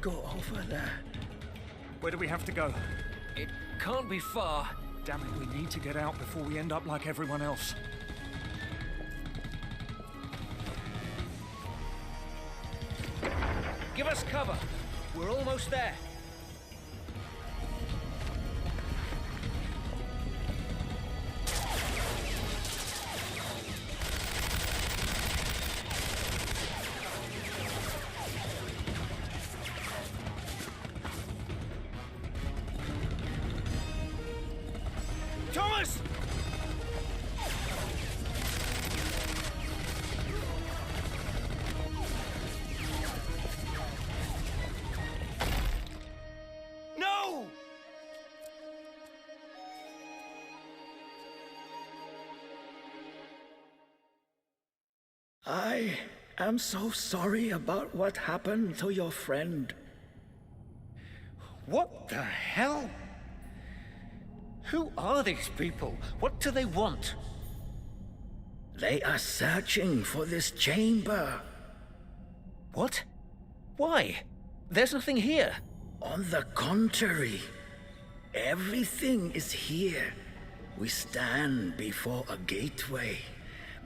go over there. Where do we have to go? It can't be far. Damn it, we need to get out before we end up like everyone else. Give us cover. We're almost there. Thomas! No! I am so sorry about what happened to your friend. What the hell? Who are these people? What do they want? They are searching for this chamber. What? Why? There's nothing here. On the contrary, everything is here. We stand before a gateway,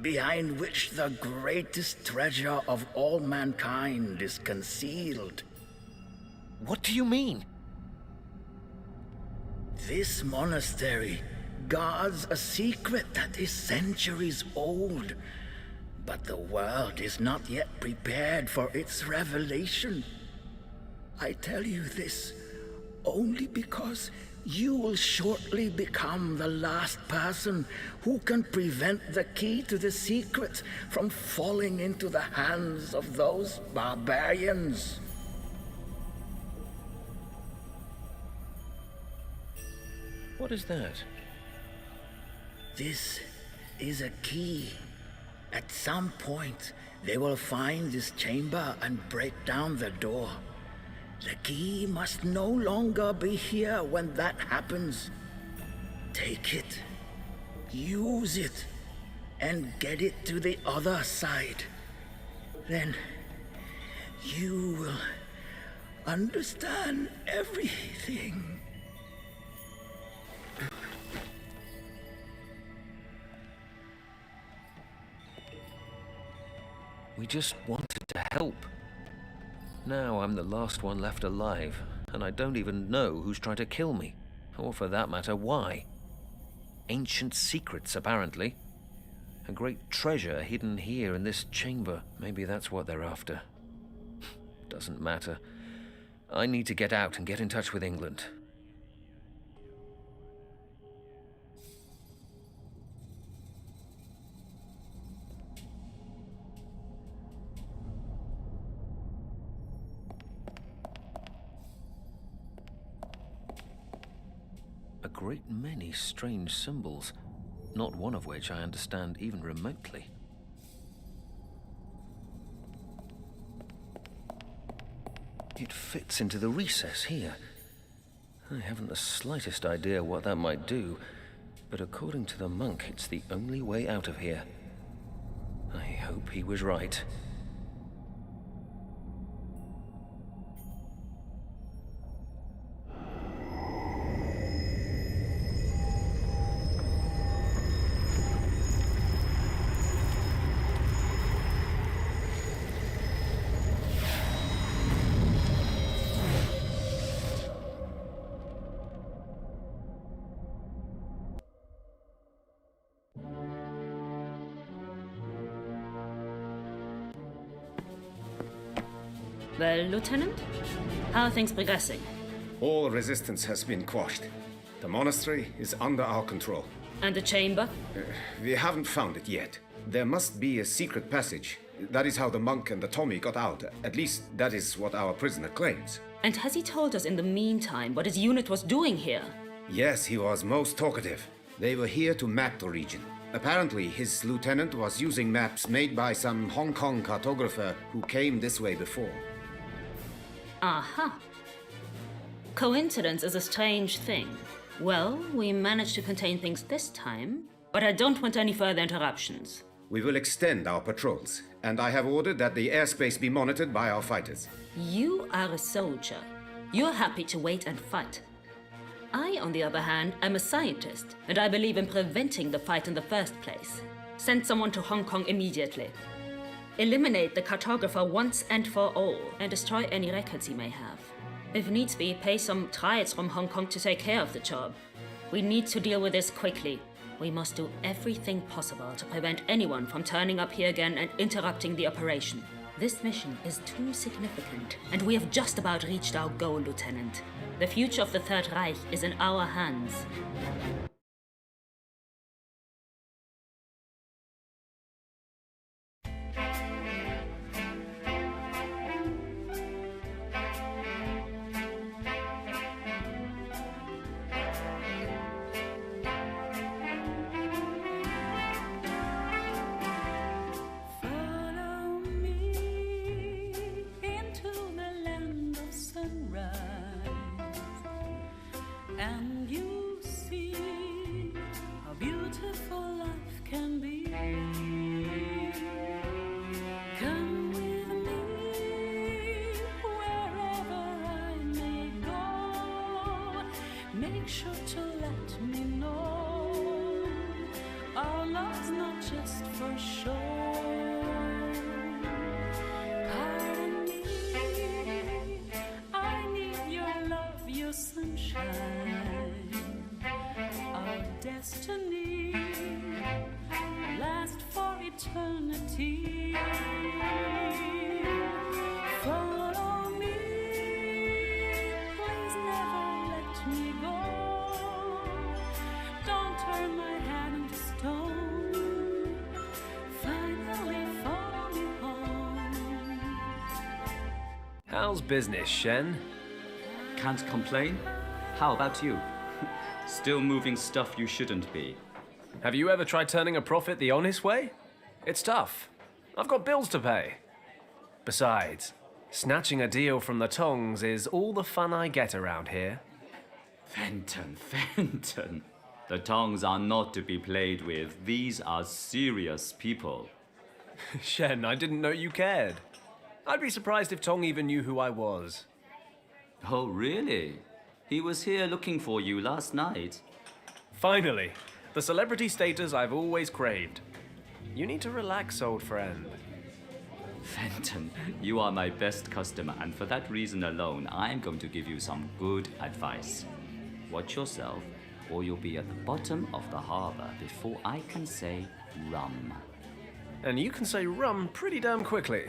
behind which the greatest treasure of all mankind is concealed. What do you mean? This monastery guards a secret that is centuries old, but the world is not yet prepared for its revelation. I tell you this only because you will shortly become the last person who can prevent the key to the secret from falling into the hands of those barbarians. What is that? This is a key. At some point, they will find this chamber and break down the door. The key must no longer be here when that happens. Take it, use it, and get it to the other side. Then you will understand everything. We just wanted to help. Now I'm the last one left alive, and I don't even know who's trying to kill me. Or for that matter, why. Ancient secrets, apparently. A great treasure hidden here in this chamber. Maybe that's what they're after. Doesn't matter. I need to get out and get in touch with England. A great many strange symbols, not one of which I understand even remotely. It fits into the recess here. I haven't the slightest idea what that might do, but according to the monk, it's the only way out of here. I hope he was right. Well, Lieutenant, how are things progressing? All resistance has been quashed. The monastery is under our control. And the chamber? We haven't found it yet. There must be a secret passage. That is how the monk and the Tommy got out. At least that is what our prisoner claims. And has he told us in the meantime what his unit was doing here? Yes, he was most talkative. They were here to map the region. Apparently, his lieutenant was using maps made by some Hong Kong cartographer who came this way before. Aha. Coincidence is a strange thing. Well, we managed to contain things this time, but I don't want any further interruptions. We will extend our patrols, and I have ordered that the airspace be monitored by our fighters. You are a soldier. You're happy to wait and fight. I, on the other hand, am a scientist, and I believe in preventing the fight in the first place. Send someone to Hong Kong immediately. Eliminate the cartographer once and for all, and destroy any records he may have. If needs be, pay some triads from Hong Kong to take care of the job. We need to deal with this quickly. We must do everything possible to prevent anyone from turning up here again and interrupting the operation. This mission is too significant, and we have just about reached our goal, Lieutenant. The future of the Third Reich is in our hands. And you see how beautiful life can be. Come with me wherever I may go. Make sure to let me know our love's not just for show. Pardon me, I need your love, your sunshine. Our destiny last for eternity. Follow me, please never let me go. Don't turn my hand into stone. Finally follow me home. How's business, Shen? Can't complain. How about you? Still moving stuff you shouldn't be. Have you ever tried turning a profit the honest way? It's tough. I've got bills to pay. Besides, snatching a deal from the Tongs is all the fun I get around here. Fenton. The Tongs are not to be played with. These are serious people. Shen, I didn't know you cared. I'd be surprised if Tong even knew who I was. Oh, really? He was here looking for you last night. Finally, the celebrity status I've always craved. You need to relax, old friend. Fenton, you are my best customer, and for that reason alone, I'm going to give you some good advice. Watch yourself, or you'll be at the bottom of the harbor before I can say rum. And you can say rum pretty damn quickly.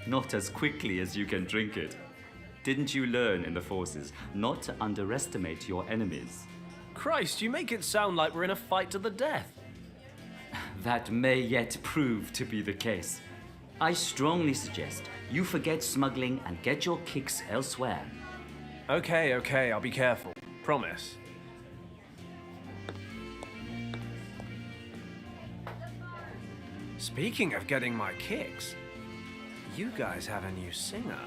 Not as quickly as you can drink it. Didn't you learn in the forces not to underestimate your enemies? Christ, you make it sound like we're in a fight to the death. That may yet prove to be the case. I strongly suggest you forget smuggling and get your kicks elsewhere. Okay, I'll be careful. Promise. Speaking of getting my kicks, you guys have a new singer.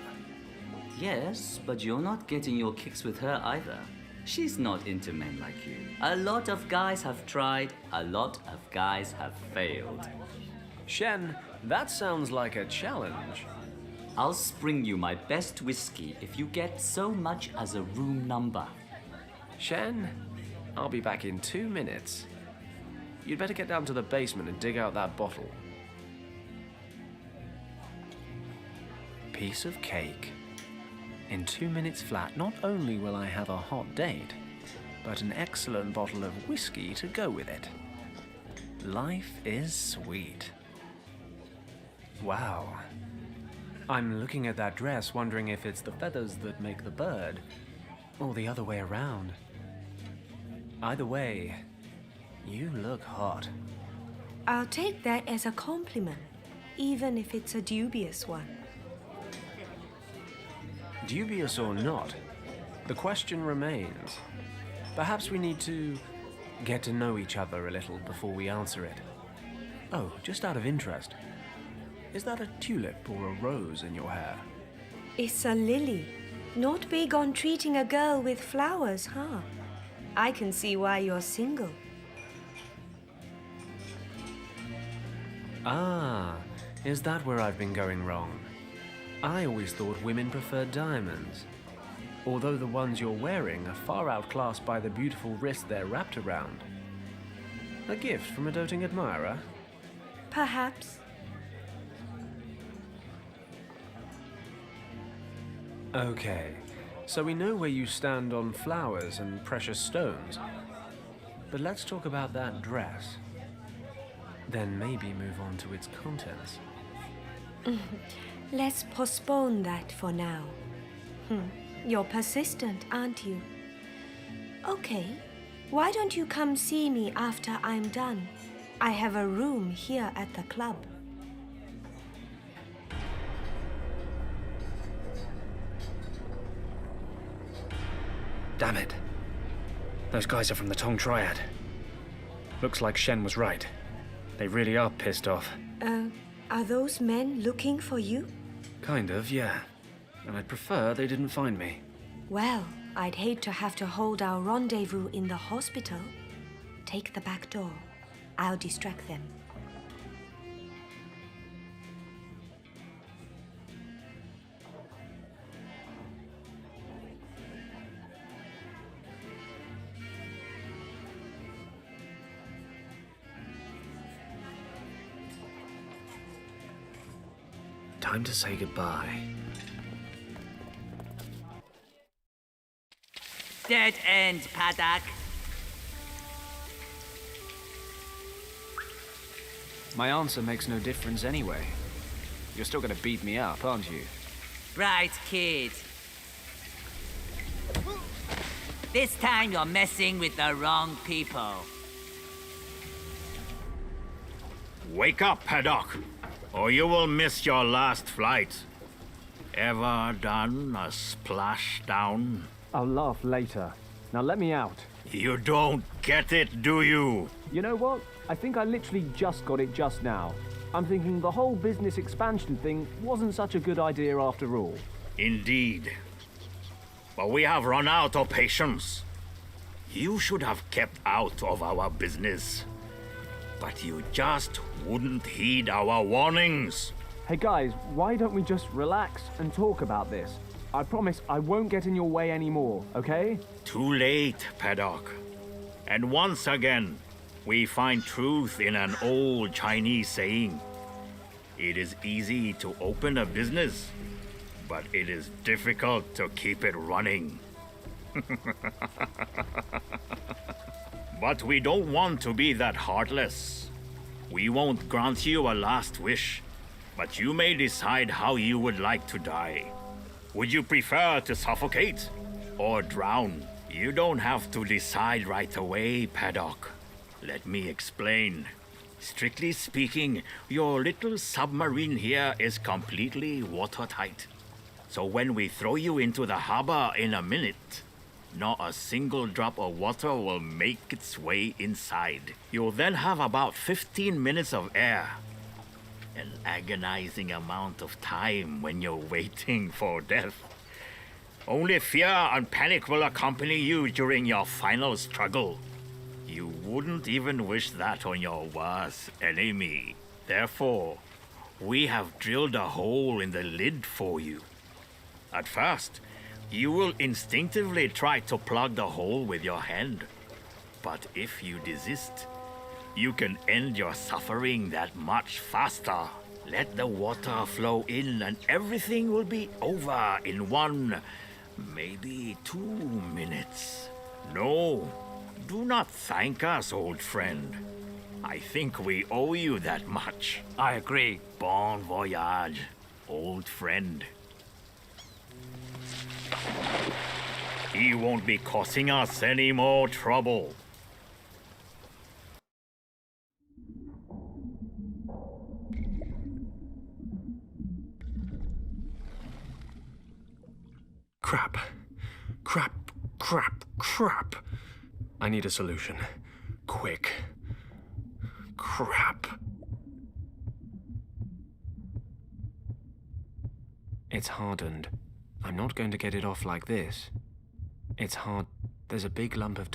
Yes, but you're not getting your kicks with her either. She's not into men like you. A lot of guys have tried, a lot of guys have failed. Shen, that sounds like a challenge. I'll spring you my best whiskey if you get so much as a room number. Shen, I'll be back in 2 minutes. You'd better get down to the basement and dig out that bottle. Piece of cake. In 2 minutes flat, not only will I have a hot date, but an excellent bottle of whiskey to go with it. Life is sweet. Wow. I'm looking at that dress, wondering if it's the feathers that make the bird, or the other way around. Either way, you look hot. I'll take that as a compliment, even if it's a dubious one. Dubious or not, the question remains. Perhaps we need to get to know each other a little before we answer it. Oh, just out of interest, is that a tulip or a rose in your hair? It's a lily. Not big on treating a girl with flowers, huh? I can see why you're single. Ah, is that where I've been going wrong? I always thought women preferred diamonds. Although the ones you're wearing are far outclassed by the beautiful wrist they're wrapped around. A gift from a doting admirer? Perhaps. Okay, so we know where you stand on flowers and precious stones. But let's talk about that dress. Then maybe move on to its contents. Let's postpone that for now. You're persistent, aren't you? Okay, why don't you come see me after I'm done? I have a room here at the club. Damn it. Those guys are from the Tong Triad. Looks like Shen was right. They really are pissed off. Are those men looking for you? Kind of, yeah. And I'd prefer they didn't find me. Well, I'd hate to have to hold our rendezvous in the hospital. Take the back door. I'll distract them. Time to say goodbye. Dead end, Paddock. My answer makes no difference anyway. You're still gonna beat me up, aren't you? Right, kid. This time you're messing with the wrong people. Wake up, Paddock, or you will miss your last flight. Ever done a splashdown? I'll laugh later. Now let me out. You don't get it, do you? You know what? I think I literally just got it just now. I'm thinking the whole business expansion thing wasn't such a good idea after all. Indeed. But we have run out of patience. You should have kept out of our business. But you just wouldn't heed our warnings. Hey guys, why don't we just relax and talk about this? I promise I won't get in your way anymore, okay? Too late, Paddock. And once again, we find truth in an old Chinese saying. It is easy to open a business, but it is difficult to keep it running. But we don't want to be that heartless. We won't grant you a last wish, but you may decide how you would like to die. Would you prefer to suffocate or drown? You don't have to decide right away, Paddock. Let me explain. Strictly speaking, your little submarine here is completely watertight. So when we throw you into the harbor in a minute, not a single drop of water will make its way inside. You'll then have about 15 minutes of air. An agonizing amount of time when you're waiting for death. Only fear and panic will accompany you during your final struggle. You wouldn't even wish that on your worst enemy. Therefore, we have drilled a hole in the lid for you. At first, you will instinctively try to plug the hole with your hand. But if you desist, you can end your suffering that much faster. Let the water flow in and everything will be over in 1, maybe 2 minutes. No, do not thank us, old friend. I think we owe you that much. I agree. Bon voyage, old friend. He won't be causing us any more trouble. Crap. Crap. Crap. Crap. I need a solution. Quick. Crap. It's hardened. I'm not going to get it off like this. It's hard. There's a big lump of...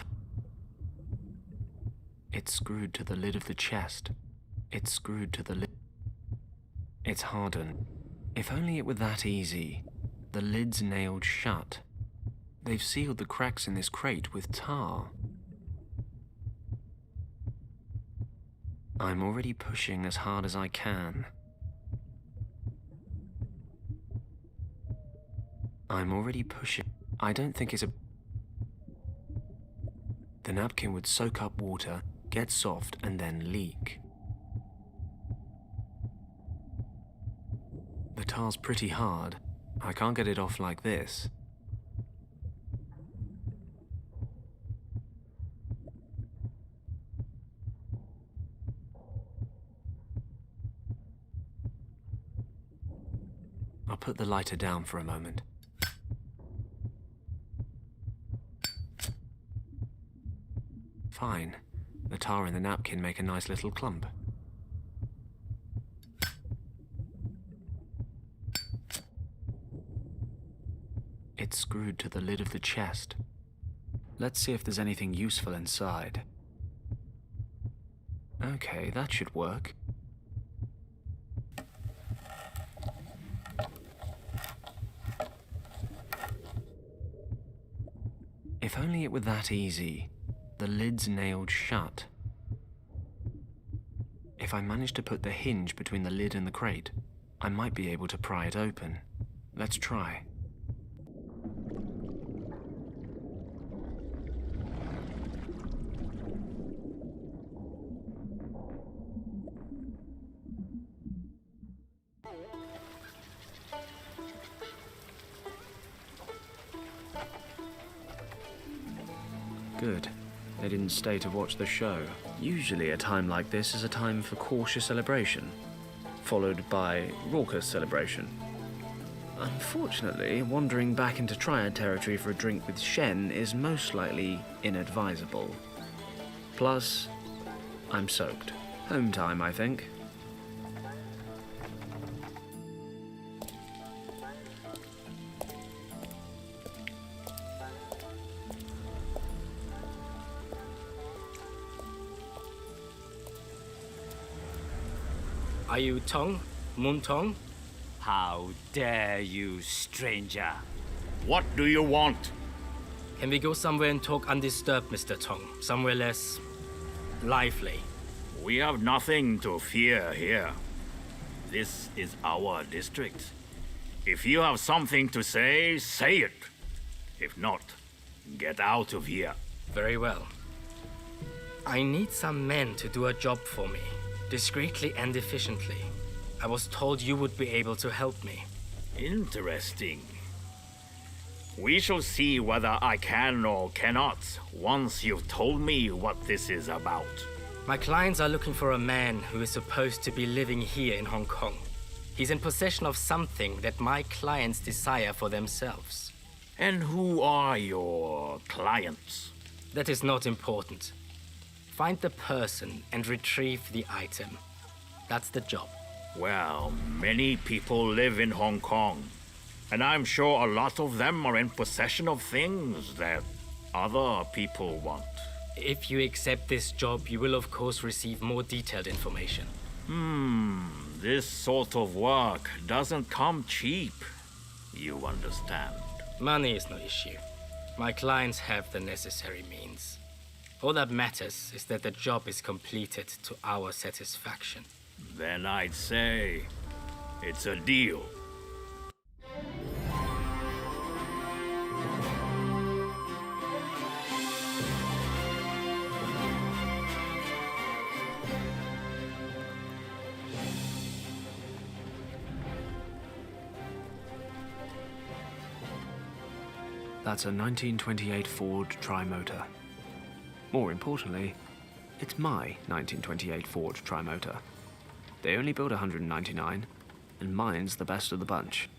It's screwed to the lid of the chest. It's screwed to the lid... It's hardened. If only it were that easy. The lid's nailed shut. They've sealed the cracks in this crate with tar. I'm already pushing as hard as I can. I'm already pushing. I don't think it's a... The napkin would soak up water, get soft, and then leak. The tar's pretty hard. I can't get it off like this. I'll put the lighter down for a moment. Fine. The tar and the napkin make a nice little clump. It's screwed to the lid of the chest. Let's see if there's anything useful inside. Okay, that should work. If only it were that easy. The lid's nailed shut. If I manage to put the hinge between the lid and the crate, I might be able to pry it open. Let's try. Good. They didn't stay to watch the show. Usually a time like this is a time for cautious celebration, followed by raucous celebration. Unfortunately, wandering back into Triad territory for a drink with Shen is most likely inadvisable. Plus, I'm soaked. Home time, I think. Are you Tong? Moon Tong? How dare you, stranger? What do you want? Can we go somewhere and talk undisturbed, Mr. Tong? Somewhere less lively. We have nothing to fear here. This is our district. If you have something to say, say it. If not, get out of here. Very well. I need some men to do a job for me, discreetly and efficiently. I was told you would be able to help me. Interesting. We shall see whether I can or cannot once you've told me what this is about. My clients are looking for a man who is supposed to be living here in Hong Kong. He's in possession of something that my clients desire for themselves. And who are your clients? That is not important. Find the person and retrieve the item. That's the job. Well, many people live in Hong Kong, and I'm sure a lot of them are in possession of things that other people want. If you accept this job, you will of course receive more detailed information. This sort of work doesn't come cheap. You understand? Money is no issue. My clients have the necessary means. All that matters is that the job is completed to our satisfaction. Then I'd say it's a deal. That's a 1928 Ford Tri-Motor. More importantly, it's my 1928 Ford Tri-Motor. They only build 199, and mine's the best of the bunch.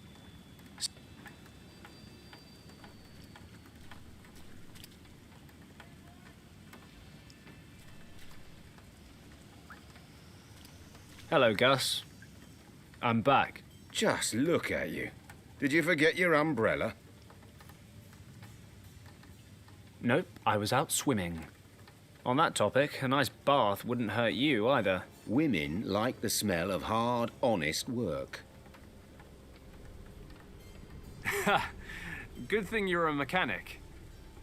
Hello, Gus. I'm back. Just look at you. Did you forget your umbrella? Nope, I was out swimming. On that topic, a nice bath wouldn't hurt you either. Women like the smell of hard, honest work. Ha! Good thing you're a mechanic.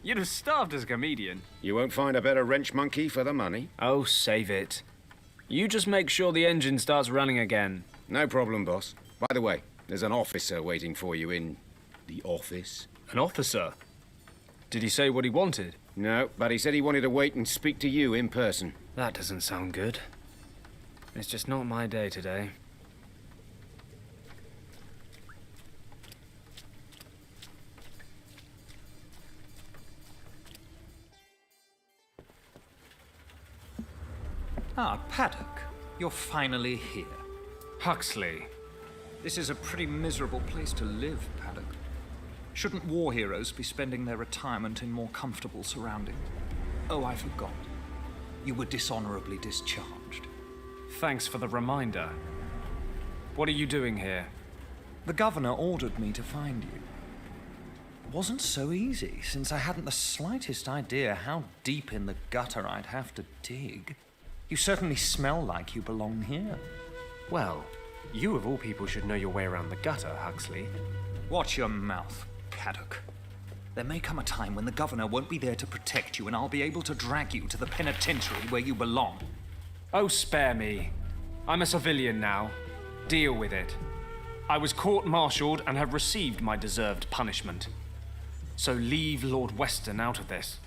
You'd have starved as a comedian. You won't find a better wrench monkey for the money. Oh, save it. You just make sure the engine starts running again. No problem, boss. By the way, there's an officer waiting for you in the office. An officer? Did he say what he wanted? No, but he said he wanted to wait and speak to you in person. That doesn't sound good. It's just not my day today. Ah, Paddock. You're finally here. Huxley. This is a pretty miserable place to live, Paddock. Shouldn't war heroes be spending their retirement in more comfortable surroundings? Oh, I forgot. You were dishonorably discharged. Thanks for the reminder. What are you doing here? The governor ordered me to find you. It wasn't so easy, since I hadn't the slightest idea how deep in the gutter I'd have to dig. You certainly smell like you belong here. Well, you of all people should know your way around the gutter, Huxley. Watch your mouth, Paddock. There may come a time when the governor won't be there to protect you, and I'll be able to drag you to the penitentiary where you belong. Oh, spare me. I'm a civilian now. Deal with it. I was court-martialed and have received my deserved punishment. So leave Lord Weston out of this.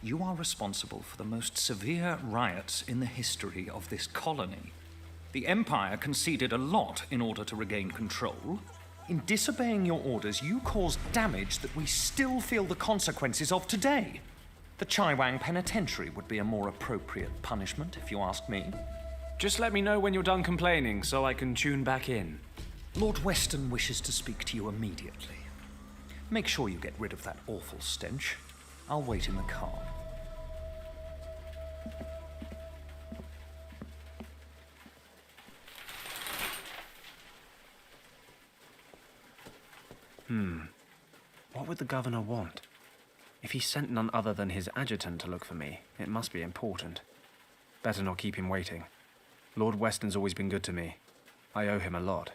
You are responsible for the most severe riots in the history of this colony. The Empire conceded a lot in order to regain control. In disobeying your orders, you caused damage that we still feel the consequences of today. The Chaiwang Penitentiary would be a more appropriate punishment, if you ask me. Just let me know when you're done complaining so I can tune back in. Lord Weston wishes to speak to you immediately. Make sure you get rid of that awful stench. I'll wait in the car. What would the governor want? If he sent none other than his adjutant to look for me, it must be important. Better not keep him waiting. Lord Weston's always been good to me. I owe him a lot.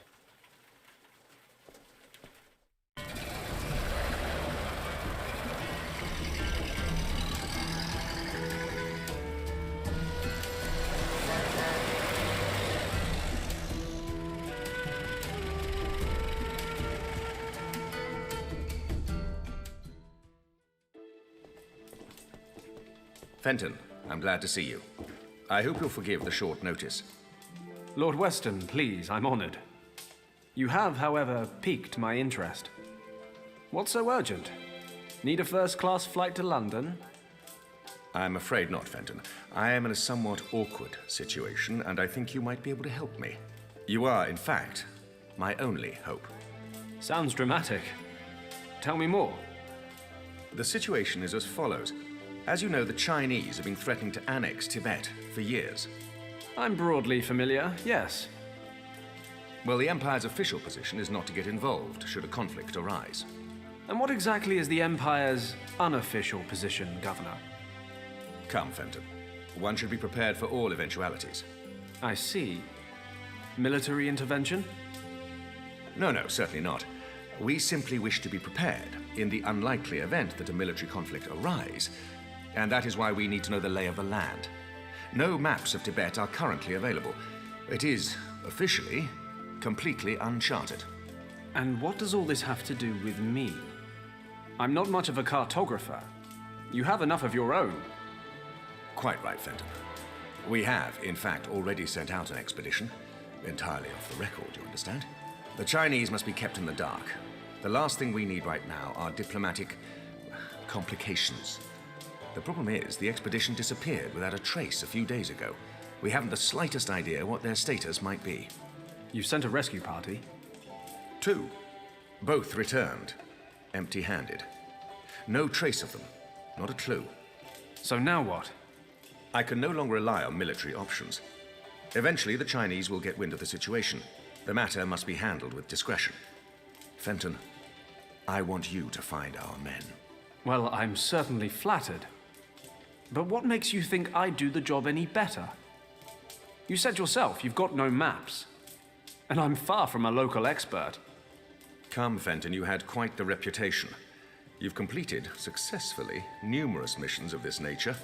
Fenton, I'm glad to see you. I hope you'll forgive the short notice. Lord Weston, please, I'm honored. You have, however, piqued my interest. What's so urgent? Need a first-class flight to London? I'm afraid not, Fenton. I am in a somewhat awkward situation, and I think you might be able to help me. You are, in fact, my only hope. Sounds dramatic. Tell me more. The situation is as follows. As you know, the Chinese have been threatening to annex Tibet for years. I'm broadly familiar, yes. Well, the Empire's official position is not to get involved should a conflict arise. And what exactly is the Empire's unofficial position, Governor? Come, Fenton. One should be prepared for all eventualities. I see. Military intervention? No, certainly not. We simply wish to be prepared in the unlikely event that a military conflict arise, and that is why we need to know the lay of the land. No maps of Tibet are currently available. It is, officially, completely uncharted. And what does all this have to do with me? I'm not much of a cartographer. You have enough of your own. Quite right, Fenton. We have, in fact, already sent out an expedition. Entirely off the record, you understand? The Chinese must be kept in the dark. The last thing we need right now are diplomatic complications. The problem is, the expedition disappeared without a trace a few days ago. We haven't the slightest idea what their status might be. You sent a rescue party? 2. Both returned, empty-handed. No trace of them, not a clue. So now what? I can no longer rely on military options. Eventually, the Chinese will get wind of the situation. The matter must be handled with discretion. Fenton, I want you to find our men. Well, I'm certainly flattered. But what makes you think I'd do the job any better? You said yourself you've got no maps. And I'm far from a local expert. Come, Fenton, you had quite the reputation. You've completed, successfully, numerous missions of this nature.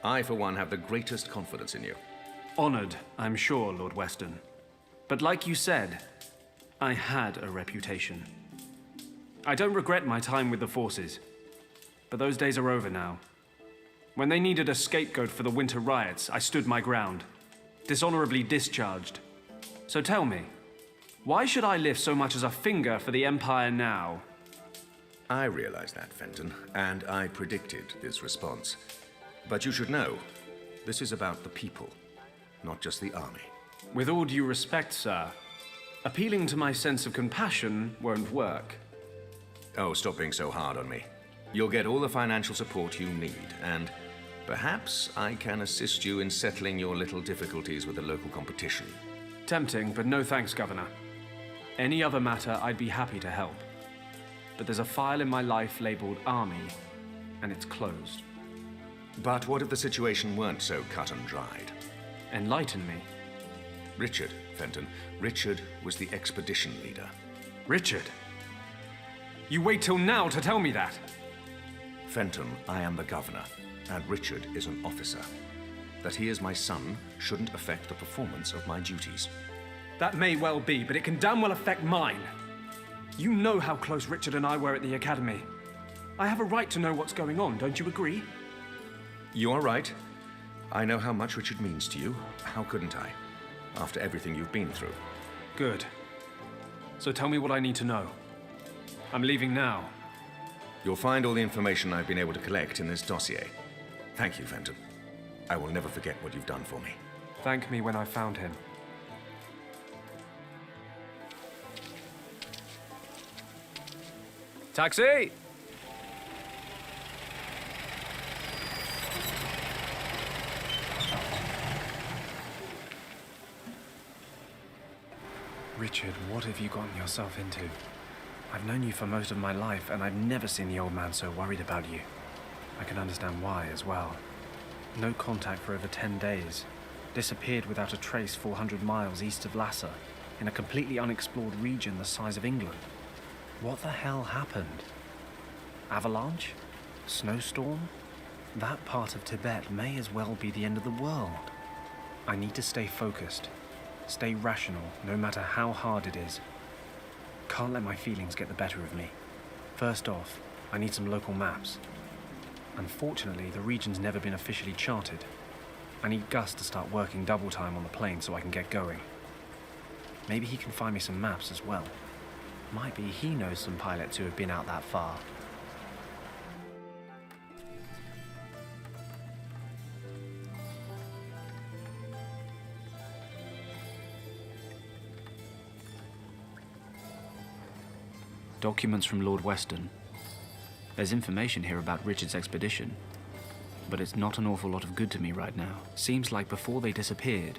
I, for one, have the greatest confidence in you. Honored, I'm sure, Lord Weston. But like you said, I had a reputation. I don't regret my time with the forces, but those days are over now. When they needed a scapegoat for the winter riots, I stood my ground, dishonorably discharged. So tell me, why should I lift so much as a finger for the Empire now? I realize that, Fenton, and I predicted this response. But you should know, this is about the people, not just the army. With all due respect, sir, appealing to my sense of compassion won't work. Oh, stop being so hard on me. You'll get all the financial support you need, and perhaps I can assist you in settling your little difficulties with the local competition. Tempting, but no thanks, Governor. Any other matter, I'd be happy to help. But there's a file in my life labeled Army, and it's closed. But what if the situation weren't so cut and dried? Enlighten me. Richard, Fenton. Richard was the expedition leader. Richard? You wait till now to tell me that? Fenton, I am the governor, and Richard is an officer. That he is my son shouldn't affect the performance of my duties. That may well be, but it can damn well affect mine. You know how close Richard and I were at the academy. I have a right to know what's going on, don't you agree? You are right. I know how much Richard means to you. How couldn't I? After everything you've been through. Good. So tell me what I need to know. I'm leaving now. You'll find all the information I've been able to collect in this dossier. Thank you, Fenton. I will never forget what you've done for me. Thank me when I found him. Taxi! Richard, what have you gotten yourself into? I've known you for most of my life, and I've never seen the old man so worried about you. I can understand why as well. No contact for over 10 days. Disappeared without a trace 400 miles east of Lhasa, in a completely unexplored region the size of England. What the hell happened? Avalanche? Snowstorm? That part of Tibet may as well be the end of the world. I need to stay focused. Stay rational, no matter how hard it is. Can't let my feelings get the better of me. First off, I need some local maps. Unfortunately, the region's never been officially charted. I need Gus to start working double time on the plane so I can get going. Maybe he can find me some maps as well. Might be he knows some pilots who have been out that far. Documents from Lord Weston. There's information here about Richard's expedition, but it's not an awful lot of good to me right now. Seems like before they disappeared,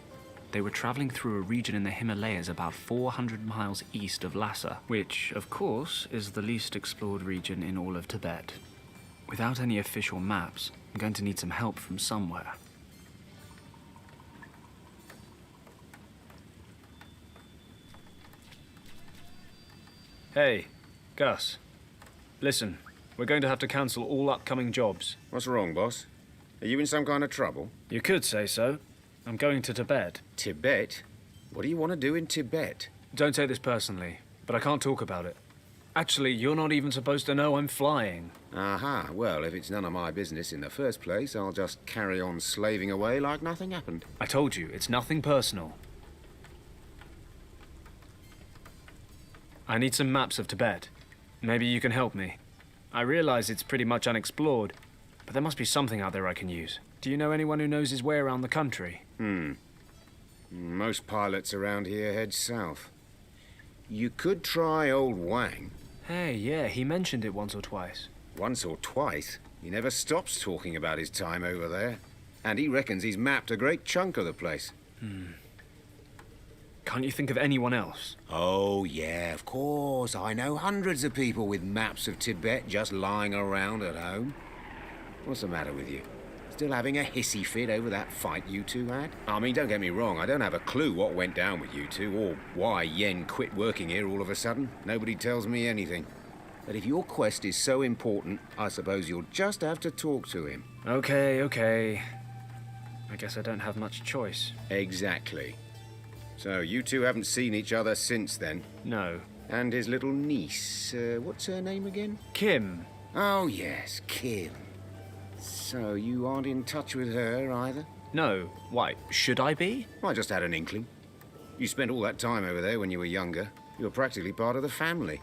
they were traveling through a region in the Himalayas about 400 miles east of Lhasa, which, of course, is the least explored region in all of Tibet. Without any official maps, I'm going to need some help from somewhere. Hey, Gus. Listen, we're going to have to cancel all upcoming jobs. What's wrong, boss? Are you in some kind of trouble? You could say so. I'm going to Tibet. Tibet? What do you want to do in Tibet? Don't take this personally, but I can't talk about it. Actually, you're not even supposed to know I'm flying. Aha, well, if it's none of my business in the first place, I'll just carry on slaving away like nothing happened. I told you, it's nothing personal. I need some maps of Tibet. Maybe you can help me. I realize it's pretty much unexplored, but there must be something out there I can use. Do you know anyone who knows his way around the country? Most pilots around here head south. You could try old Wang. Hey, yeah, he mentioned it once or twice. Once or twice? He never stops talking about his time over there. And he reckons he's mapped a great chunk of the place. Can't you think of anyone else? Oh, yeah, of course. I know hundreds of people with maps of Tibet just lying around at home. What's the matter with you? Still having a hissy fit over that fight you two had? I mean, don't get me wrong, I don't have a clue what went down with you two, or why Yen quit working here all of a sudden. Nobody tells me anything. But if your quest is so important, I suppose you'll just have to talk to him. Okay. I guess I don't have much choice. Exactly. So, you two haven't seen each other since then? No. And his little niece, what's her name again? Kim. Oh, yes, Kim. So, you aren't in touch with her either? No. Why, should I be? I just had an inkling. You spent all that time over there when you were younger. You were practically part of the family.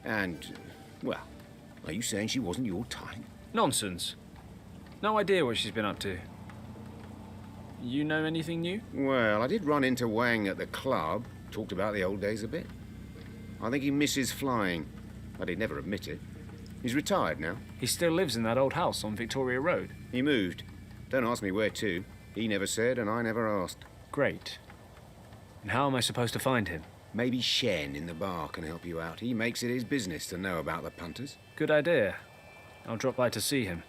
And, well, are you saying she wasn't your type? Nonsense. No idea what she's been up to. You know anything new? Well, I did run into Wang at the club. Talked about the old days a bit. I think he misses flying, but he'd never admit it. He's retired now. He still lives in that old house on Victoria Road. He moved. Don't ask me where to. He never said, and I never asked. Great. And how am I supposed to find him? Maybe Shen in the bar can help you out. He makes it his business to know about the punters. Good idea. I'll drop by to see him.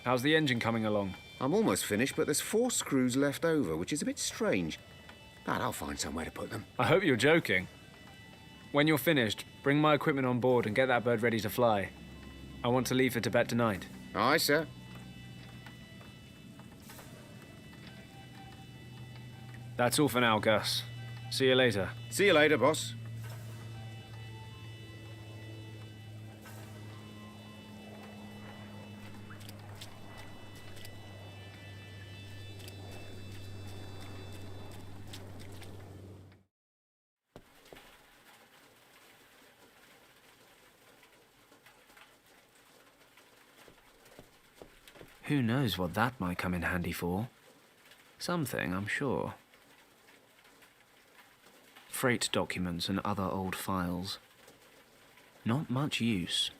How's the engine coming along? I'm almost finished, but there's 4 screws left over, which is a bit strange. But I'll find somewhere to put them. I hope you're joking. When you're finished, bring my equipment on board and get that bird ready to fly. I want to leave for Tibet tonight. Aye, sir. That's all for now, Gus. See you later. See you later, boss. Who knows what that might come in handy for? Something, I'm sure. Freight documents and other old files. Not much use.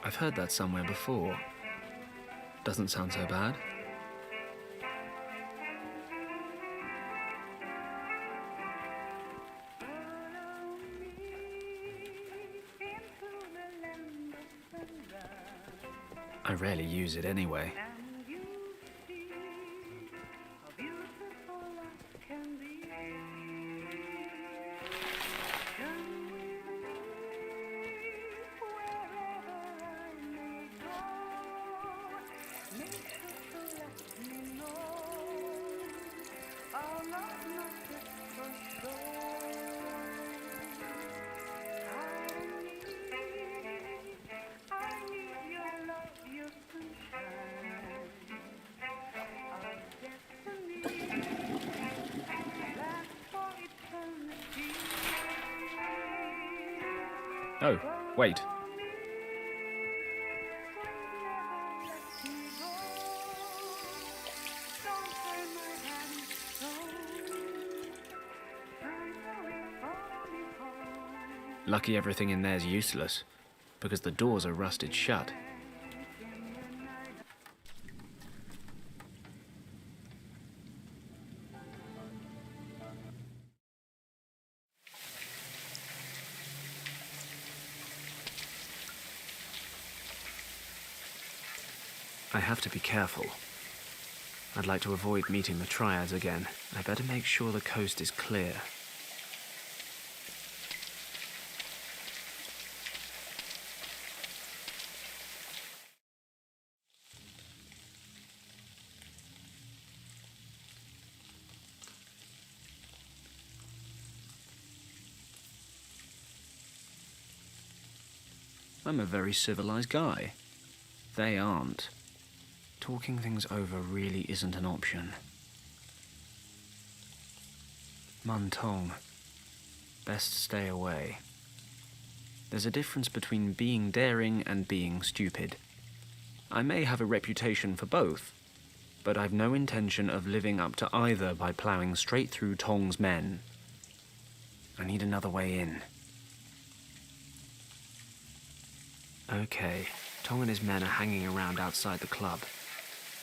I've heard that somewhere before. Doesn't sound so bad. I rarely use it anyway. Oh, wait. Lucky everything in there's useless, because the doors are rusted shut. I have to be careful. I'd like to avoid meeting the Triads again. I better make sure the coast is clear. I'm a very civilized guy. They aren't. Talking things over really isn't an option. Muntong. Best stay away. There's a difference between being daring and being stupid. I may have a reputation for both, but I've no intention of living up to either by ploughing straight through Tong's men. I need another way in. Okay, Tong and his men are hanging around outside the club,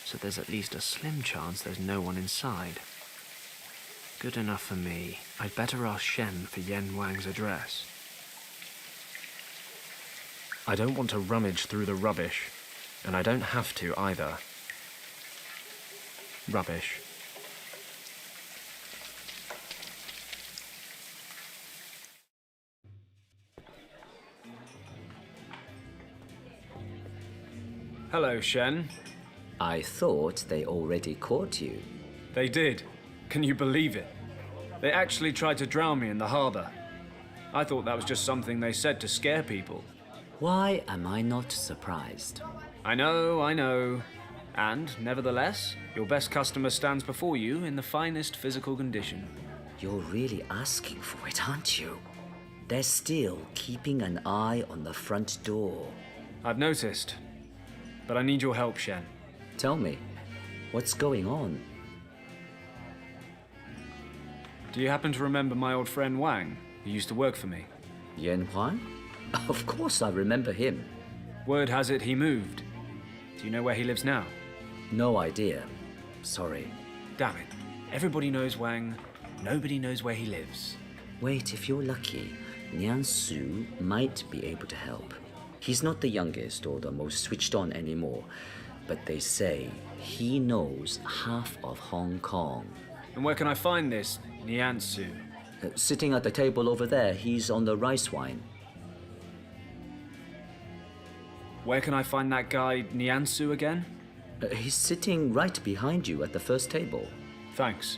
so there's at least a slim chance there's no one inside. Good enough for me. I'd better ask Shen for Yen Wang's address. I don't want to rummage through the rubbish, and I don't have to either. Rubbish. Hello, Shen. I thought they already caught you. They did. Can you believe it? They actually tried to drown me in the harbor. I thought that was just something they said to scare people. Why am I not surprised? I know. And, nevertheless, your best customer stands before you in the finest physical condition. You're really asking for it, aren't you? They're still keeping an eye on the front door. I've noticed. But I need your help, Shen. Tell me, what's going on? Do you happen to remember my old friend Wang, who used to work for me? Yen Huang? Of course I remember him. Word has it he moved. Do you know where he lives now? No idea. Sorry. Damn it. Everybody knows Wang. Nobody knows where he lives. Wait, if you're lucky, Nian Su might be able to help. He's not the youngest or the most switched on anymore, but they say he knows half of Hong Kong. And where can I find this Nian Su? Sitting at the table over there, he's on the rice wine. Where can I find that guy Nian Su again? He's sitting right behind you at the first table. Thanks.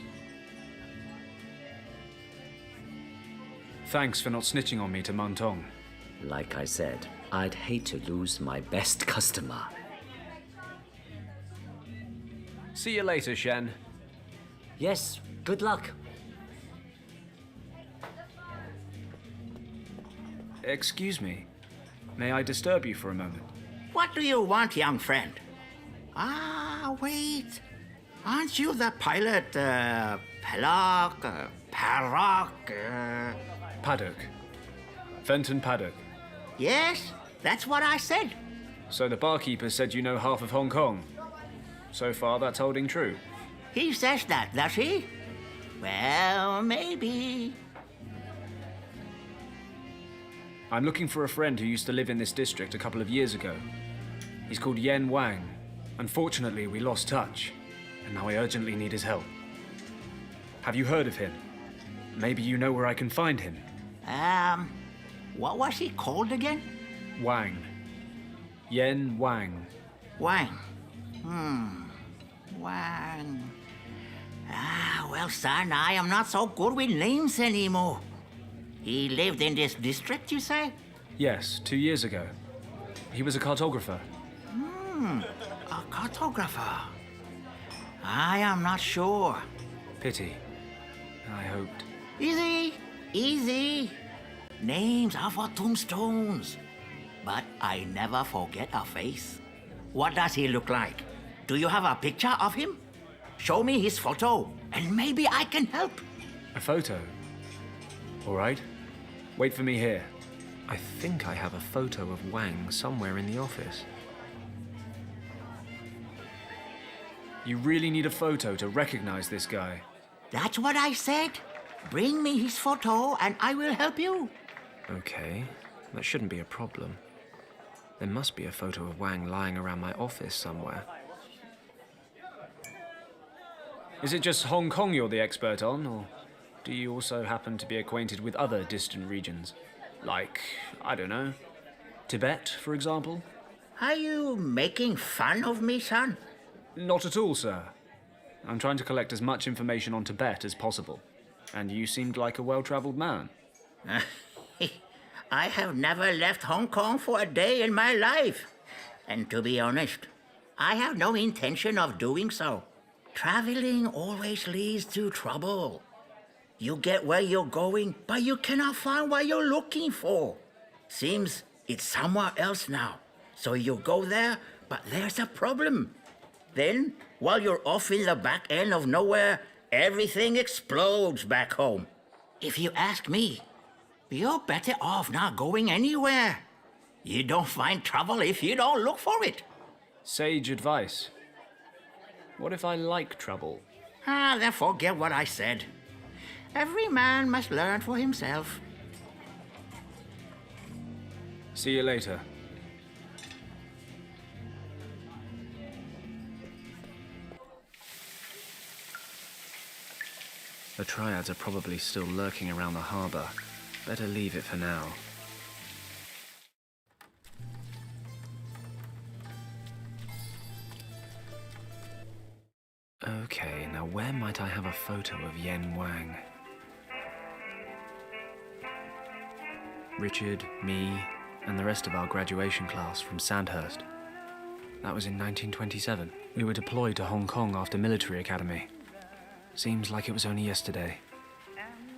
Thanks for not snitching on me to Mantong. Like I said, I'd hate to lose my best customer. See you later, Shen. Yes, good luck. Excuse me. May I disturb you for a moment? What do you want, young friend? Wait. Aren't you the pilot, Paddock? Paddock. Fenton Paddock. Yes, that's what I said. So the barkeeper said you know half of Hong Kong. So far, that's holding true. He says that, does he? Well, maybe. I'm looking for a friend who used to live in this district a couple of years ago. He's called Yen Wang. Unfortunately, we lost touch, and now I urgently need his help. Have you heard of him? Maybe you know where I can find him. What was he called again? Wang. Yen Wang. Wang. Wang. Well, son, I am not so good with names anymore. He lived in this district, you say? Yes, 2 years ago. He was a cartographer. A cartographer. I am not sure. Pity. I hoped. Easy. Names are for tombstones. But I never forget a face. What does he look like? Do you have a picture of him? Show me his photo, and maybe I can help. A photo? All right. Wait for me here. I think I have a photo of Wang somewhere in the office. You really need a photo to recognize this guy. That's what I said. Bring me his photo, and I will help you. Okay, that shouldn't be a problem. There must be a photo of Wang lying around my office somewhere. Is it just Hong Kong you're the expert on, or do you also happen to be acquainted with other distant regions? Like, I don't know, Tibet, for example? Are you making fun of me, son? Not at all, sir. I'm trying to collect as much information on Tibet as possible. And you seemed like a well-traveled man. I have never left Hong Kong for a day in my life. And to be honest, I have no intention of doing so. Traveling always leads to trouble. You get where you're going, but you cannot find what you're looking for. Seems it's somewhere else now. So you go there, but there's a problem. Then, while you're off in the back end of nowhere, everything explodes back home. If you ask me, you're better off not going anywhere. You don't find trouble if you don't look for it. Sage advice. What if I like trouble? Then forget what I said. Every man must learn for himself. See you later. The Triads are probably still lurking around the harbour. Better leave it for now. Okay, now where might I have a photo of Yen Wang? Richard, me, and the rest of our graduation class from Sandhurst. That was in 1927. We were deployed to Hong Kong after military academy. Seems like it was only yesterday.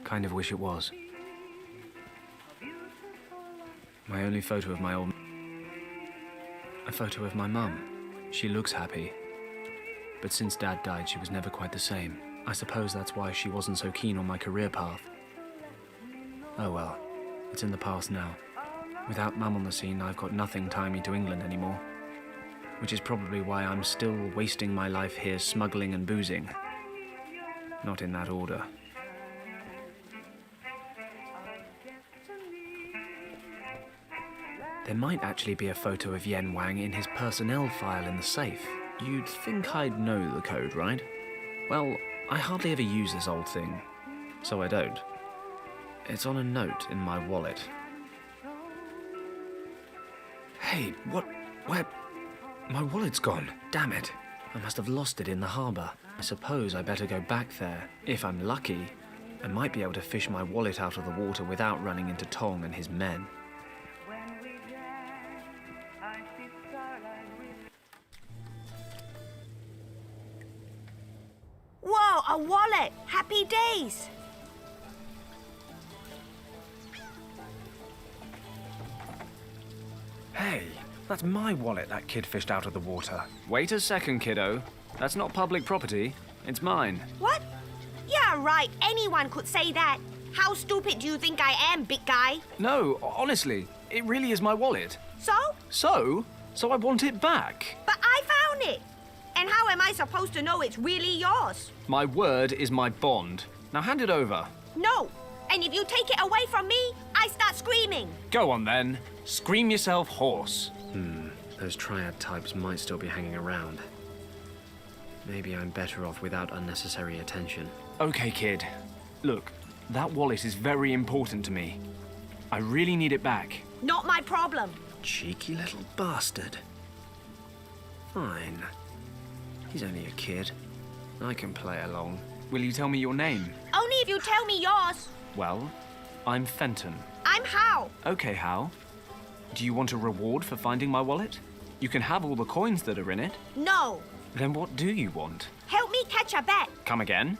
Kind of wish it was. My only photo of my old... A photo of my mum. She looks happy. But since Dad died, she was never quite the same. I suppose that's why she wasn't so keen on my career path. Oh well, it's in the past now. Without Mum on the scene, I've got nothing tying me to England anymore. Which is probably why I'm still wasting my life here smuggling and boozing. Not in that order. There might actually be a photo of Yen Wang in his personnel file in the safe. You'd think I'd know the code, right? Well, I hardly ever use this old thing, so I don't. It's on a note in my wallet. Hey, what? Where? My wallet's gone. Damn it. I must have lost it in the harbour. I suppose I better go back there. If I'm lucky, I might be able to fish my wallet out of the water without running into Tong and his men. Whoa, a wallet! Happy days! Hey, that's my wallet that kid fished out of the water. Wait a second, kiddo. That's not public property. It's mine. What? Yeah, right. Anyone could say that. How stupid do you think I am, big guy? No, honestly, it really is my wallet. So? So I want it back. But I found it! And how am I supposed to know it's really yours? My word is my bond. Now hand it over. No! And if you take it away from me, I start screaming. Go on then. Scream yourself hoarse. Those Triad types might still be hanging around. Maybe I'm better off without unnecessary attention. Okay, kid. Look, that wallet is very important to me. I really need it back. Not my problem. Cheeky little bastard. Fine. He's only a kid. I can play along. Will you tell me your name? Only if you tell me yours. Well, I'm Fenton. I'm Hao. Okay, Hal. Do you want a reward for finding my wallet? You can have all the coins that are in it. No. Then what do you want? Help me catch a bat. Come again?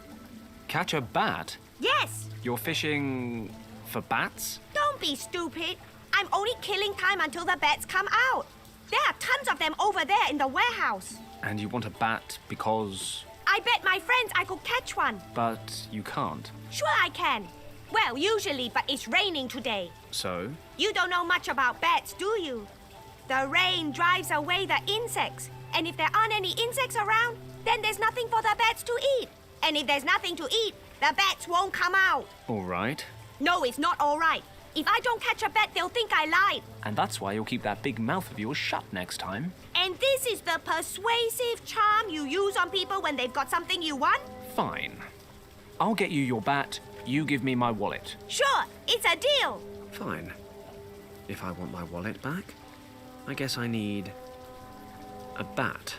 Catch a bat? Yes. You're fishing for bats? Don't be stupid. I'm only killing time until the bats come out. There are tons of them over there in the warehouse. And you want a bat because... I bet my friends I could catch one. But you can't. Sure I can. Well, usually, but it's raining today. So? You don't know much about bats, do you? The rain drives away the insects. And if there aren't any insects around, then there's nothing for the bats to eat. And if there's nothing to eat, the bats won't come out. All right. No, it's not all right. If I don't catch a bat, they'll think I lied. And that's why you'll keep that big mouth of yours shut next time. And this is the persuasive charm you use on people when they've got something you want? Fine. I'll get you your bat, you give me my wallet. Sure, it's a deal. Fine. If I want my wallet back, I guess I need... a bat.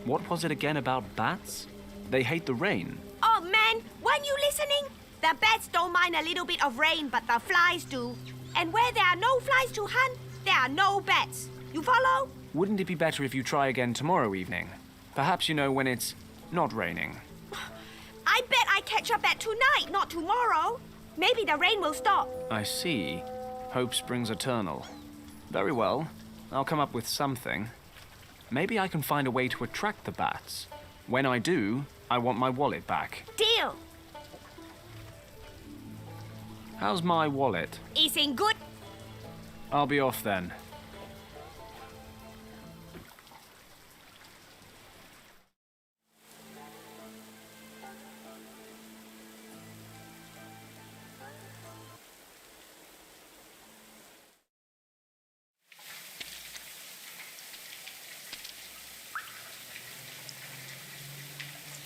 What was it again about bats? They hate the rain. Oh man, weren't you listening? The bats don't mind a little bit of rain, but the flies do. And where there are no flies to hunt, there are no bats. You follow? Wouldn't it be better if you try again tomorrow evening? Perhaps you know when it's not raining. I bet I catch a bat tonight, not tomorrow. Maybe the rain will stop. I see. Hope springs eternal. Very well. I'll come up with something. Maybe I can find a way to attract the bats. When I do, I want my wallet back. Deal. How's my wallet? It's in good... I'll be off then.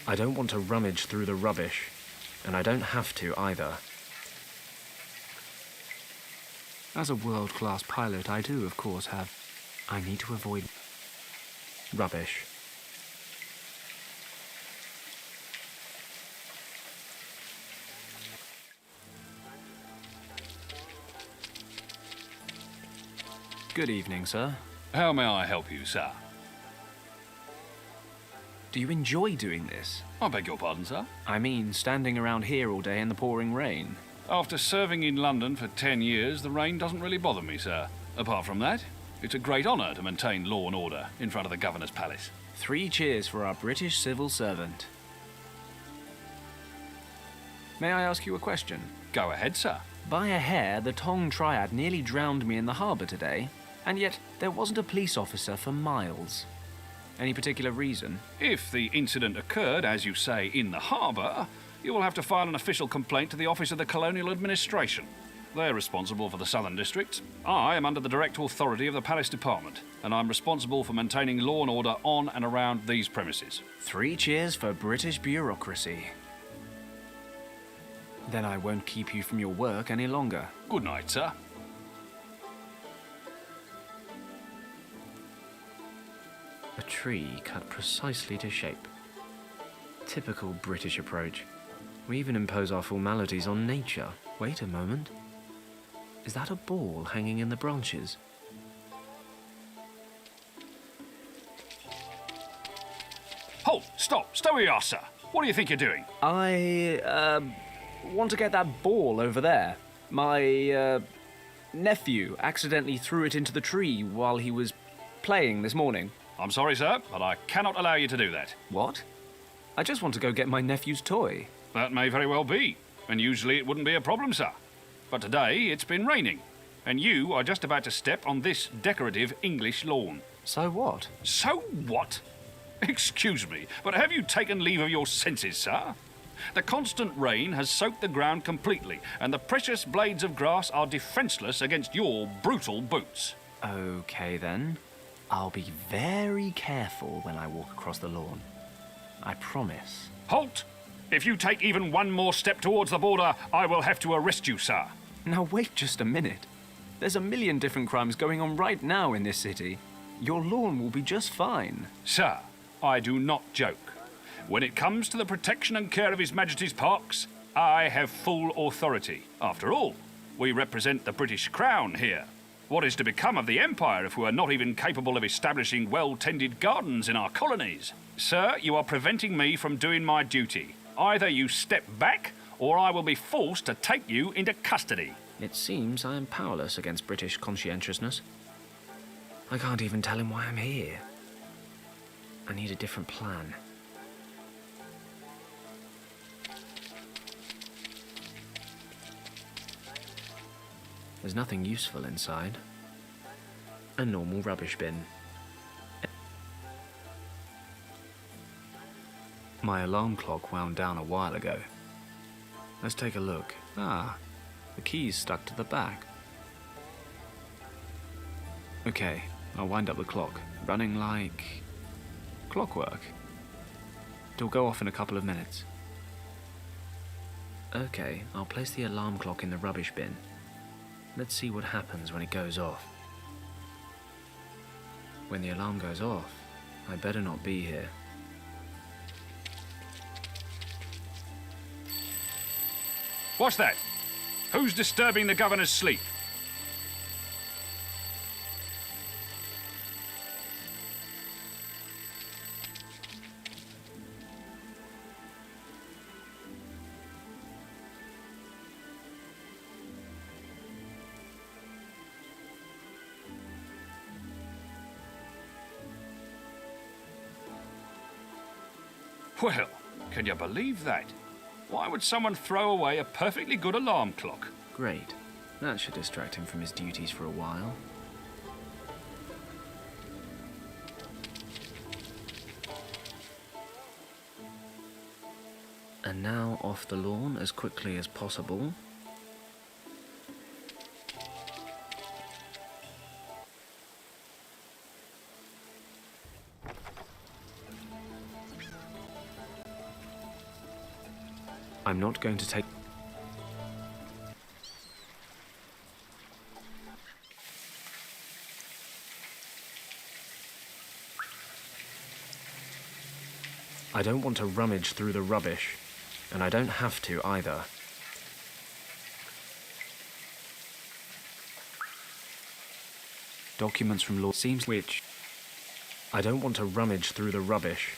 I don't want to rummage through the rubbish, and I don't have to either. As a world-class pilot, I do, of course, I need to avoid rubbish. Good evening, sir. How may I help you, sir? Do you enjoy doing this? I beg your pardon, sir? I mean, standing around here all day in the pouring rain. After serving in London for 10 years, the rain doesn't really bother me, sir. Apart from that, it's a great honour to maintain law and order in front of the Governor's palace. 3 cheers for our British civil servant. May I ask you a question? Go ahead, sir. By a hair, the Tong Triad nearly drowned me in the harbour today, and yet there wasn't a police officer for miles. Any particular reason? If the incident occurred, as you say, in the harbour, you will have to file an official complaint to the Office of the Colonial Administration. They're responsible for the Southern District. I am under the direct authority of the Palace Department, and I'm responsible for maintaining law and order on and around these premises. 3 cheers for British bureaucracy. Then I won't keep you from your work any longer. Good night, sir. A tree cut precisely to shape. Typical British approach. We even impose our formalities on nature. Wait a moment. Is that a ball hanging in the branches? Halt! Stop! Stay where you are, sir! What do you think you're doing? I, want to get that ball over there. My, nephew accidentally threw it into the tree while he was playing this morning. I'm sorry, sir, but I cannot allow you to do that. What? I just want to go get my nephew's toy. That may very well be, and usually it wouldn't be a problem, sir. But today it's been raining, and you are just about to step on this decorative English lawn. So what? So what? Excuse me, but have you taken leave of your senses, sir? The constant rain has soaked the ground completely, and the precious blades of grass are defenceless against your brutal boots. Okay, then. I'll be very careful when I walk across the lawn. I promise. Halt! If you take even one more step towards the border, I will have to arrest you, sir. Now wait just a minute. There's a million different crimes going on right now in this city. Your lawn will be just fine. Sir, I do not joke. When it comes to the protection and care of His Majesty's parks, I have full authority. After all, we represent the British Crown here. What is to become of the Empire if we are not even capable of establishing well-tended gardens in our colonies? Sir, you are preventing me from doing my duty. Either you step back, or I will be forced to take you into custody. It seems I am powerless against British conscientiousness. I can't even tell him why I'm here. I need a different plan. There's nothing useful inside. A normal rubbish bin. My alarm clock wound down a while ago. Let's take a look. Ah, the key's stuck to the back. Okay, I'll wind up the clock, running like clockwork. It'll go off in a couple of minutes. Okay, I'll place the alarm clock in the rubbish bin. Let's see what happens when it goes off. When the alarm goes off, I better not be here. What's that? Who's disturbing the Governor's sleep? Well, can you believe that? Why would someone throw away a perfectly good alarm clock? Great. That should distract him from his duties for a while. And now off the lawn as quickly as possible. I'm not going to take... I don't want to rummage through the rubbish, and I don't have to either. Documents from law seems which... I don't want to rummage through the rubbish.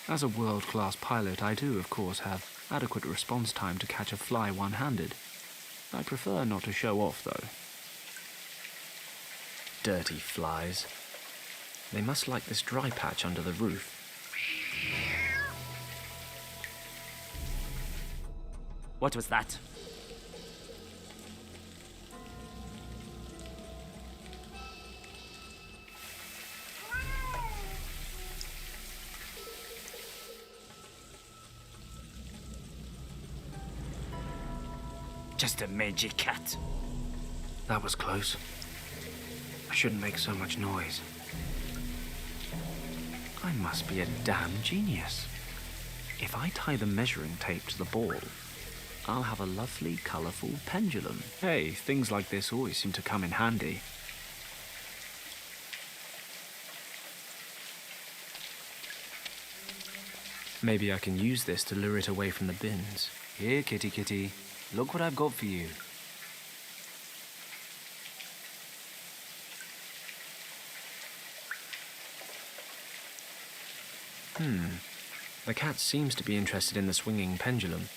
As a world-class pilot, I do, of course, have adequate response time to catch a fly one-handed. I prefer not to show off, though. Dirty flies. They must like this dry patch under the roof. What was that? Just a magic cat. That was close. I shouldn't make so much noise. I must be a damn genius. If I tie the measuring tape to the ball, I'll have a lovely, colourful pendulum. Hey, things like this always seem to come in handy. Maybe I can use this to lure it away from the bins. Here, kitty kitty. Look what I've got for you. The cat seems to be interested in the swinging pendulum,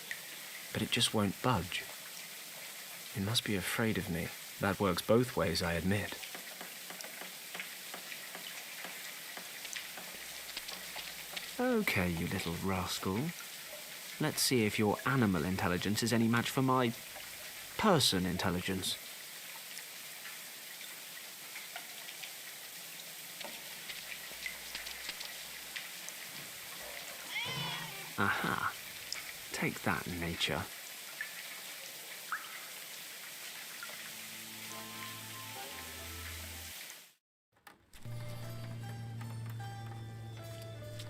but it just won't budge. It must be afraid of me. That works both ways, I admit. Okay, you little rascal. Let's see if your animal intelligence is any match for my person intelligence. Aha. Take that, nature.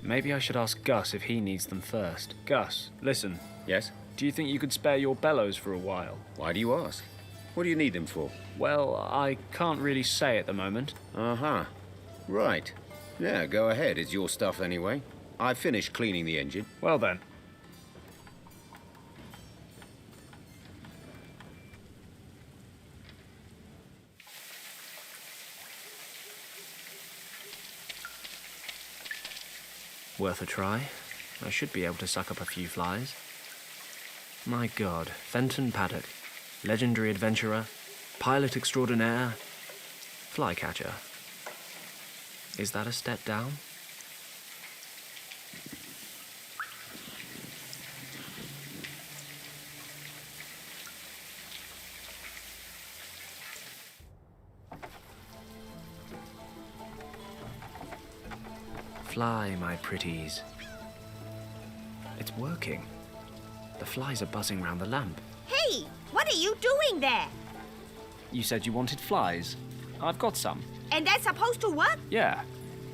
Maybe I should ask Gus if he needs them first. Gus, listen. Yes? Do you think you could spare your bellows for a while? Why do you ask? What do you need them for? Well, I can't really say at the moment. Uh-huh. Right. Yeah, go ahead. It's your stuff anyway. I've finished cleaning the engine. Well then. Worth a try. I should be able to suck up a few flies. My God, Fenton Paddock, legendary adventurer, pilot extraordinaire, flycatcher. Is that a step down? Fly, my pretties. It's working. The flies are buzzing round the lamp. Hey, what are you doing there? You said you wanted flies. I've got some. And that's supposed to work? Yeah.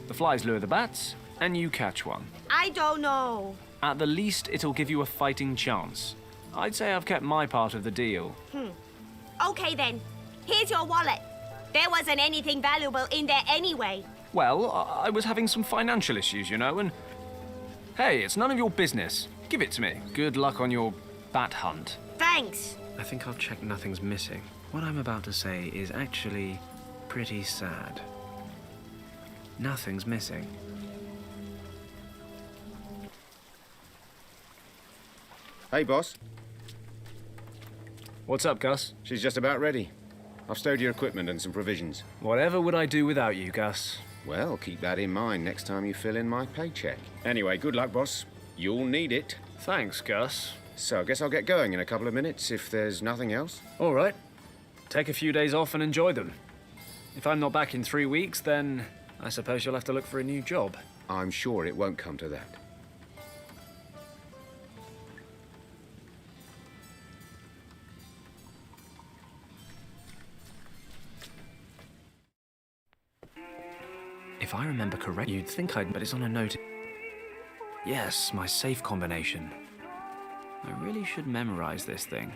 The flies lure the bats, and you catch one. I don't know. At the least, it'll give you a fighting chance. I'd say I've kept my part of the deal. Okay then. Here's your wallet. There wasn't anything valuable in there anyway. Well, I was having some financial issues, you know, and... Hey, it's none of your business. Give it to me. Good luck on your bat hunt. Thanks. I think I'll check nothing's missing. What I'm about to say is actually pretty sad. Nothing's missing. Hey, boss. What's up, Gus? She's just about ready. I've stowed your equipment and some provisions. Whatever would I do without you, Gus? Well, keep that in mind next time you fill in my paycheck. Anyway, good luck, boss. You'll need it. Thanks, Gus. So I guess I'll get going in a couple of minutes if there's nothing else. All right. Take a few days off and enjoy them. If I'm not back in 3 weeks, then I suppose you'll have to look for a new job. I'm sure it won't come to that. If I remember correctly, you'd think but it's on a note. Yes, my safe combination. I really should memorize this thing.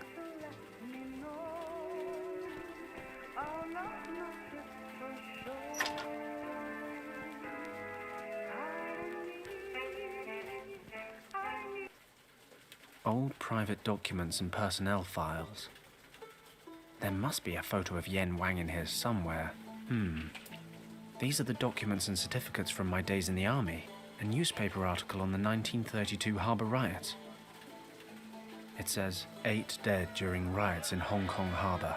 Old private documents and personnel files. There must be a photo of Yen Wang in here somewhere. These are the documents and certificates from my days in the army. A newspaper article on the 1932 Harbor riots. It says, 8 dead during riots in Hong Kong Harbor.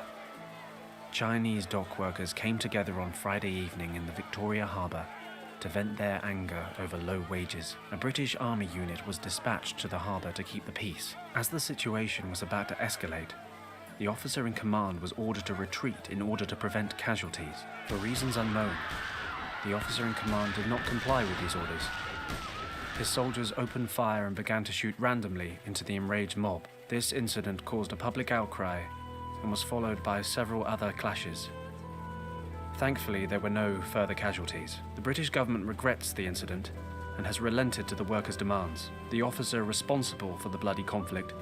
Chinese dock workers came together on Friday evening in the Victoria Harbor to vent their anger over low wages. A British Army unit was dispatched to the harbor to keep the peace. As the situation was about to escalate, the officer in command was ordered to retreat in order to prevent casualties. For reasons unknown, the officer in command did not comply with these orders. His soldiers opened fire and began to shoot randomly into the enraged mob. This incident caused a public outcry and was followed by several other clashes. Thankfully, there were no further casualties. The British government regrets the incident and has relented to the workers' demands. The officer responsible for the bloody conflict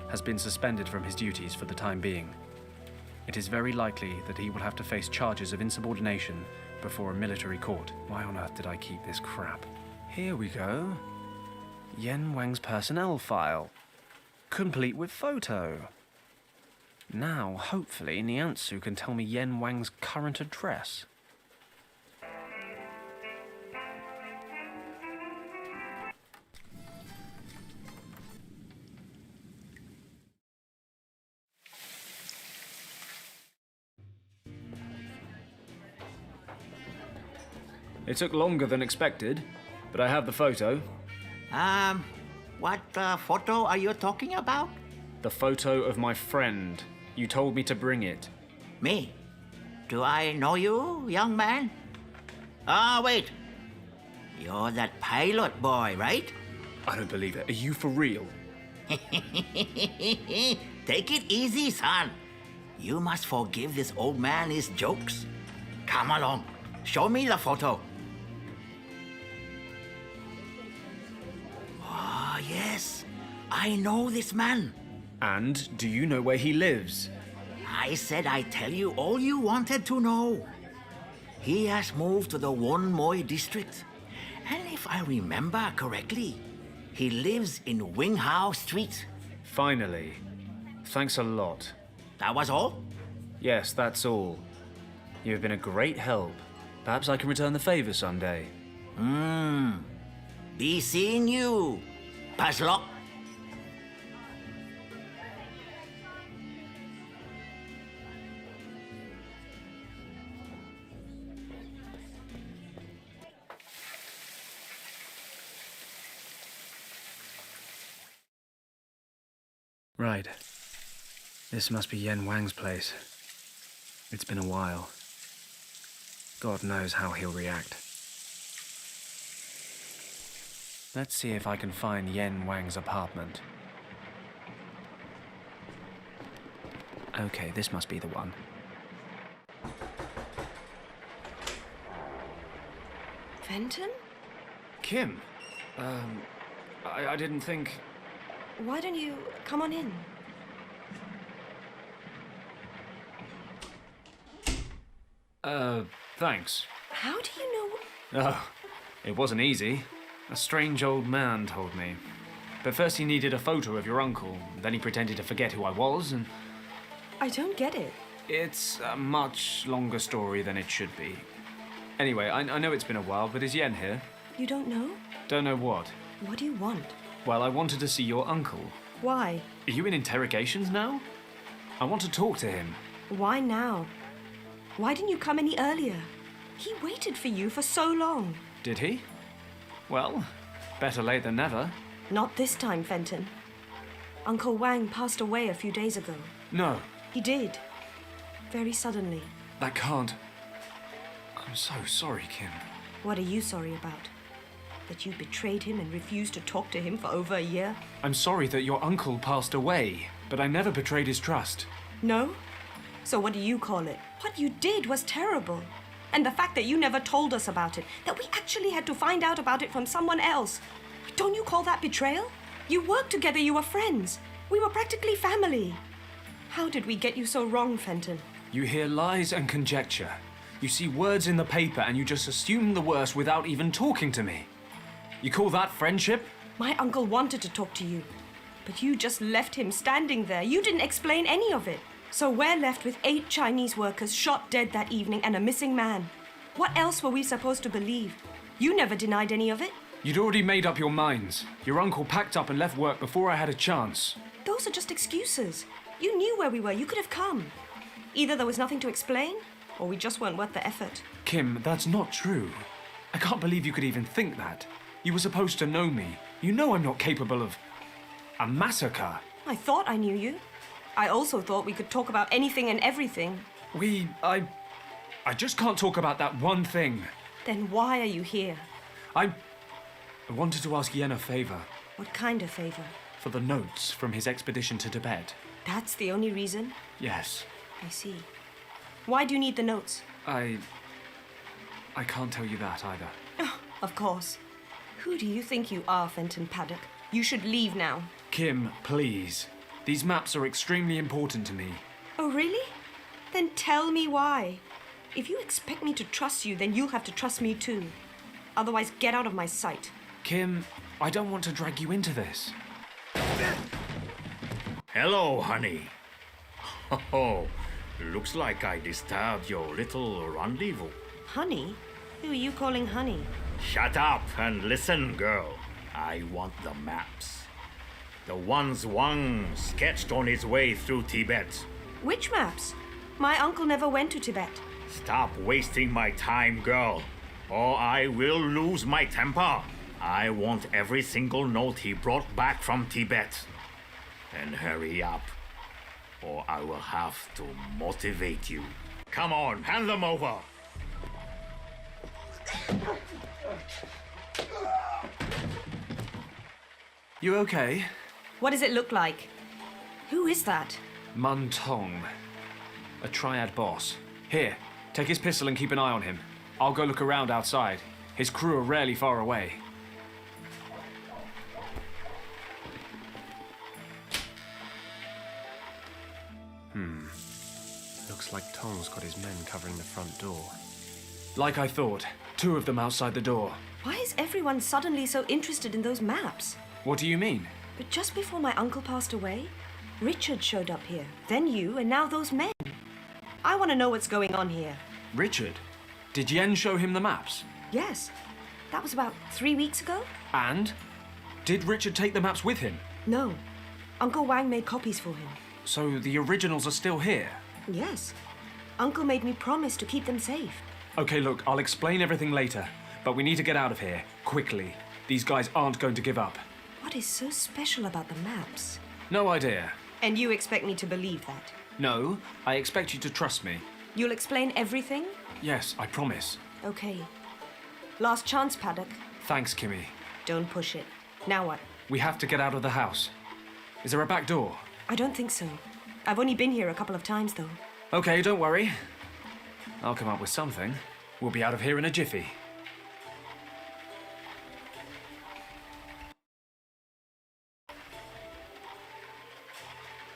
has been suspended from his duties for the time being. It is very likely that he will have to face charges of insubordination before a military court. Why on earth did I keep this crap? Here we go. Yen Wang's personnel file. Complete with photo. Now, hopefully, Niansu can tell me Yen Wang's current address. It took longer than expected, but I have the photo. What photo are you talking about? The photo of my friend. You told me to bring it. Me? Do I know you, young man? Wait. You're that pilot boy, right? I don't believe it. Are you for real? Take it easy, son. You must forgive this old man his jokes. Come along. Show me the photo. Oh, yes. I know this man. And do you know where he lives? I said I'd tell you all you wanted to know. He has moved to the Won Moi district. And if I remember correctly, he lives in Wing Hao Street. Finally. Thanks a lot. That was all? Yes, that's all. You have been a great help. Perhaps I can return the favor someday. Be seeing you, Paslock. Right. This must be Yen Wang's place. It's been a while. God knows how he'll react. Let's see if I can find Yen Wang's apartment. Okay, this must be the one. Fenton? Kim? I didn't think... Why don't you come on in? Thanks. How do you know? Oh, it wasn't easy. A strange old man told me. But first he needed a photo of your uncle, then he pretended to forget who I was, and... I don't get it. It's a much longer story than it should be. Anyway, I know it's been a while, but is Yen here? You don't know? Don't know what? What do you want? Well, I wanted to see your uncle. Why? Are you in interrogations now? I want to talk to him. Why now? Why didn't you come any earlier? He waited for you for so long. Did he? Well, better late than never. Not this time, Fenton. Uncle Wang passed away a few days ago. No, He did. Very suddenly. that can't. I'm so sorry, Kim. What are you sorry about? That you betrayed him and refused to talk to him for over a year? I'm sorry that your uncle passed away, but I never betrayed his trust. No? So what do you call it? What you did was terrible. And the fact that you never told us about it, that we actually had to find out about it from someone else. Don't you call that betrayal? You worked together, you were friends. We were practically family. How did we get you so wrong, Fenton? You hear lies and conjecture. You see words in the paper and you just assume the worst without even talking to me. You call that friendship? My uncle wanted to talk to you, but you just left him standing there. You didn't explain any of it. So we're left with 8 Chinese workers shot dead that evening and a missing man. What else were we supposed to believe? You never denied any of it. You'd already made up your minds. Your uncle packed up and left work before I had a chance. Those are just excuses. You knew where we were. You could have come. Either there was nothing to explain, or we just weren't worth the effort. Kim, that's not true. I can't believe you could even think that. You were supposed to know me. You know I'm not capable of a massacre. I thought I knew you. I also thought we could talk about anything and everything. I just can't talk about that one thing. Then why are you here? I wanted to ask Yen a favor. What kind of favor? For the notes from his expedition to Tibet. That's the only reason? Yes. I see. Why do you need the notes? I can't tell you that either. Oh, of course. Who do you think you are, Fenton Paddock? You should leave now. Kim, please. These maps are extremely important to me. Oh, really? Then tell me why. If you expect me to trust you, then you'll have to trust me too. Otherwise, get out of my sight. Kim, I don't want to drag you into this. Hello, honey. Oh, looks like I disturbed your little rendezvous. Honey? Who are you calling honey? Shut up and listen, girl. I want the maps. The ones Wang sketched on his way through Tibet. Which maps? My uncle never went to Tibet. Stop wasting my time, girl, or I will lose my temper. I want every single note he brought back from Tibet. And hurry up, or I will have to motivate you. Come on, hand them over. You okay? What does it look like? Who is that? Mun Tong. A triad boss. Here, take his pistol and keep an eye on him. I'll go look around outside. His crew are rarely far away. Looks like Tong's got his men covering the front door. Like I thought, 2 of them outside the door. Why is everyone suddenly so interested in those maps? What do you mean? But just before my uncle passed away, Richard showed up here. Then you, and now those men. I want to know what's going on here. Richard? Did Yen show him the maps? Yes. That was about 3 weeks ago? And? Did Richard take the maps with him? No. Uncle Wang made copies for him. So the originals are still here? Yes. Uncle made me promise to keep them safe. Okay, look, I'll explain everything later. But we need to get out of here, quickly. These guys aren't going to give up. What is so special about the maps? No idea. And you expect me to believe that? No, I expect you to trust me. You'll explain everything? Yes, I promise. Okay. Last chance, Paddock. Thanks, Kimmy. Don't push it. Now what? We have to get out of the house. Is there a back door? I don't think so. I've only been here a couple of times, though. Okay, don't worry. I'll come up with something. We'll be out of here in a jiffy.